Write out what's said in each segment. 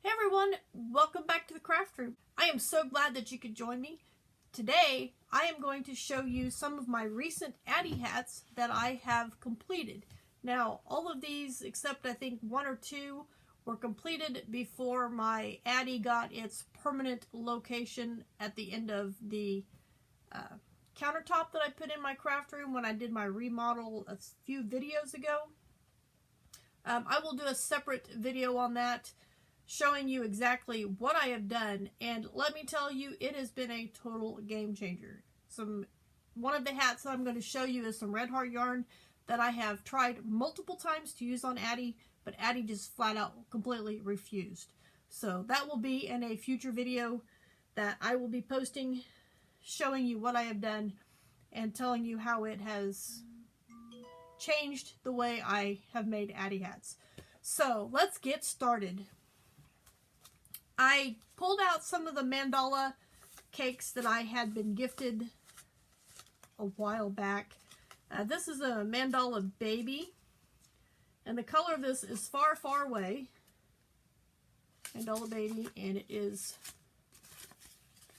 Hey everyone, welcome back to the craft room. I am so glad that you could join me. Today I am going to show you some of my recent Addi hats that I have completed. Now all of these except I think one or two were completed before my Addi got its permanent location at the end of the countertop that I put in my craft room when I did my remodel a few videos ago. I will do a separate video on that, showing you exactly what I have done, and let me tell you, it has been a total game changer. One of the hats that I'm going to show you is some Red Heart yarn that I have tried multiple times to use on Addi, but Addi just flat out completely refused. So that will be in a future video that I will be posting, showing you what I have done and telling you how it has changed the way I have made Addi hats. So let's get started. I pulled out some of the mandala cakes that I had been gifted a while back. This is a mandala baby, and the color of this is Far, Far Away. Mandala baby, and it is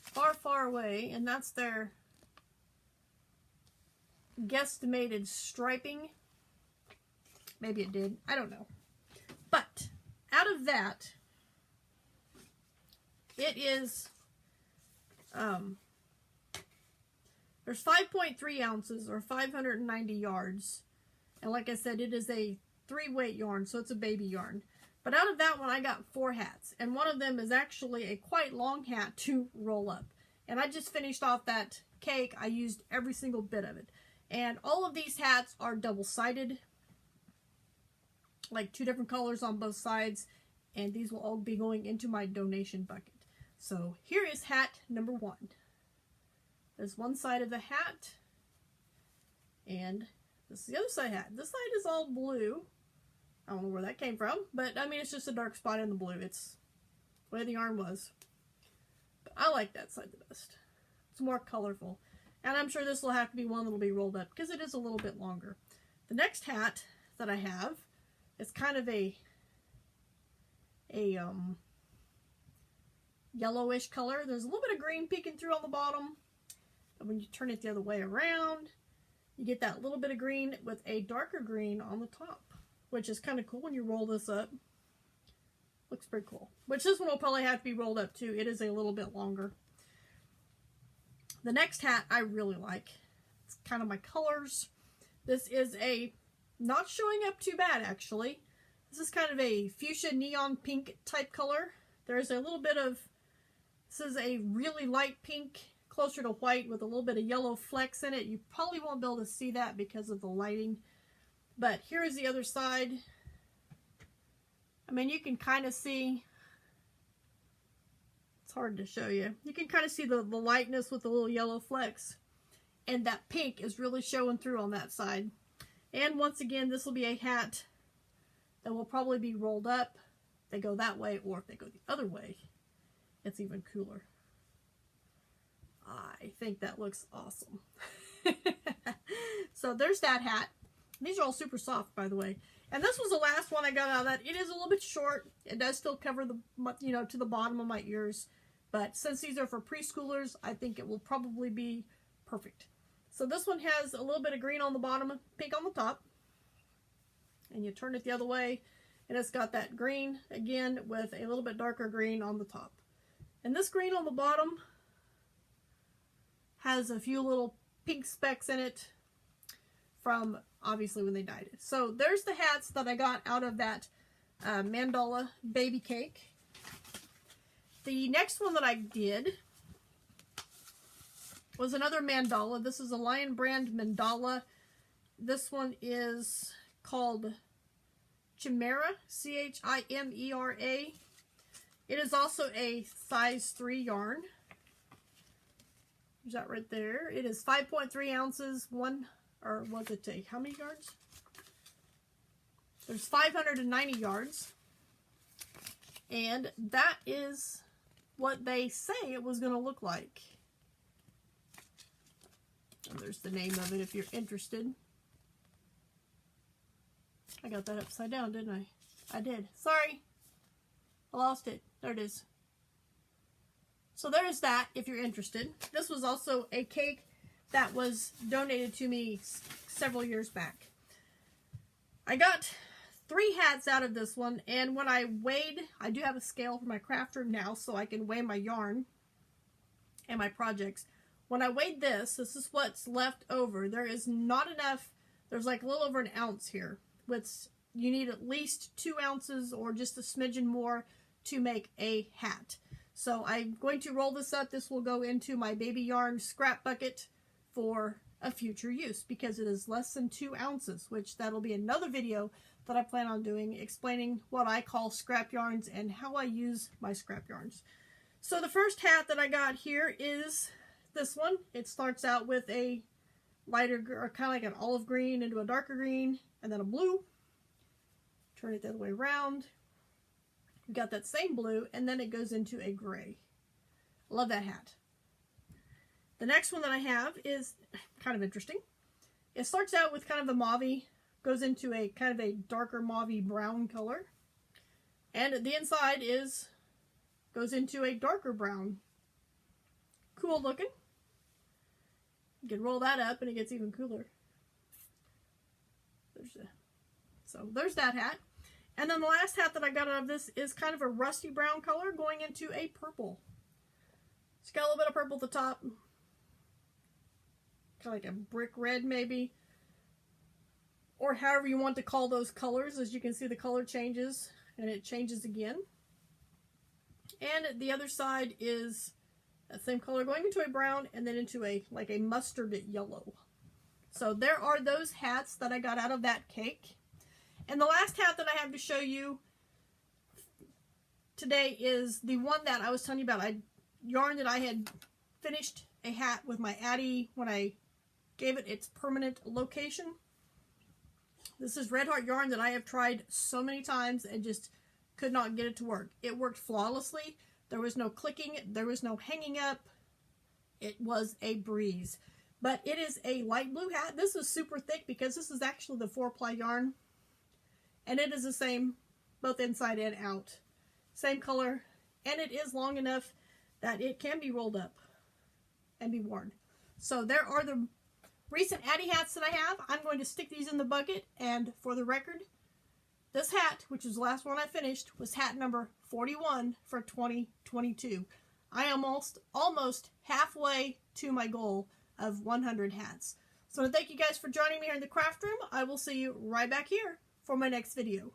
Far, Far Away, and that's their guesstimated striping. Maybe it did, I don't know. But out of that, it is, there's 5.3 ounces or 590 yards. And like I said, it is a 3-weight yarn, so it's a baby yarn. But out of that one, I got 4 hats. And one of them is actually a quite long hat to roll up. And I just finished off that cake. I used every single bit of it. And all of these hats are double-sided, like 2 different colors on both sides. And these will all be going into my donation bucket. So here is hat number 1. There's one side of the hat, and this is the other side hat. This side is all blue. I don't know where that came from, but I mean, it's just a dark spot in the blue. It's the way the yarn was. But I like that side the best. It's more colorful. And I'm sure this will have to be one that will be rolled up because it is a little bit longer. The next hat that I have is kind of a yellowish color. There's a little bit of green peeking through on the bottom. And when you turn it the other way around, you get that little bit of green with a darker green on the top, which is kind of cool when you roll this up. Looks pretty cool. Which this one will probably have to be rolled up too. It is a little bit longer. The next hat I really like. It's kind of my colors. This is a, not showing up too bad actually. This is kind of a fuchsia neon pink type color. There's a little bit of, this is a really light pink, closer to white with a little bit of yellow flecks in it. You probably won't be able to see that because of the lighting. But here is the other side. I mean, you can kind of see, it's hard to show you. You can kind of see the lightness with the little yellow flecks. And that pink is really showing through on that side. And once again, this will be a hat that will probably be rolled up. They go that way, or if they go the other way, it's even cooler. I think that looks awesome. So there's that hat. These are all super soft, by the way. And this was the last one I got out of that. It is a little bit short. It does still cover the, to the bottom of my ears. But since these are for preschoolers, I think it will probably be perfect. So this one has a little bit of green on the bottom, pink on the top. And you turn it the other way, and it's got that green again with a little bit darker green on the top. And this green on the bottom has a few little pink specks in it from obviously when they dyed it. So there's the hats that I got out of that mandala baby cake. The next one that I did was another mandala. This is a Lion brand mandala. This one is called Chimera, C-H-I-M-E-R-A. It is also a size 3 yarn. There's that right there. It is 5.3 ounces, or was it how many yards? There's 590 yards. And that is what they say it was going to look like. And there's the name of it if you're interested. I got that upside down, didn't I? I did. Sorry. I lost it. There it is. So there's that if you're interested. This was also a cake that was donated to me several years back. I got 3 hats out of this one, and when I weighed, I do have a scale for my craft room now so I can weigh my yarn and my projects. When I weighed this is what's left over. There is not enough, there's like a little over an ounce here, which you need at least 2 ounces or just a smidgen more to make a hat. So I'm going to roll this up. This will go into my baby yarn scrap bucket for a future use because it is less than 2 ounces, which that'll be another video that I plan on doing, explaining what I call scrap yarns and how I use my scrap yarns. So the first hat that I got here is this one. It starts out with a lighter, or kind of like an olive green into a darker green, and then a blue. Turn it the other way around. We got that same blue, and then it goes into a gray. Love that hat. The next one that I have is kind of interesting. It starts out with kind of a mauve, goes into a kind of a darker mauve brown color, and the inside goes into a darker brown. Cool looking. You can roll that up and it gets even cooler. So there's that hat. And then the last hat that I got out of this is kind of a rusty brown color going into a purple. It's got a little bit of purple at the top. Kind of like a brick red maybe. Or however you want to call those colors. As you can see, the color changes and it changes again. And the other side is that same color going into a brown and then into a like a mustard yellow. So there are those hats that I got out of that cake. And the last hat that I have to show you today is the one that I was telling you about. I yarn that I had finished a hat with my Addi when I gave it its permanent location. This is Red Heart yarn that I have tried so many times and just could not get it to work. It worked flawlessly. There was no clicking. There was no hanging up. It was a breeze. But it is a light blue hat. This is super thick because this is actually the 4-ply yarn. And it is the same both inside and out. Same color. And it is long enough that it can be rolled up and be worn. So there are the recent Addi hats that I have. I'm going to stick these in the bucket. And for the record, this hat, which is the last one I finished, was hat number 41 for 2022. I am almost halfway to my goal of 100 hats. So thank you guys for joining me here in the craft room. I will see you right back here for my next video.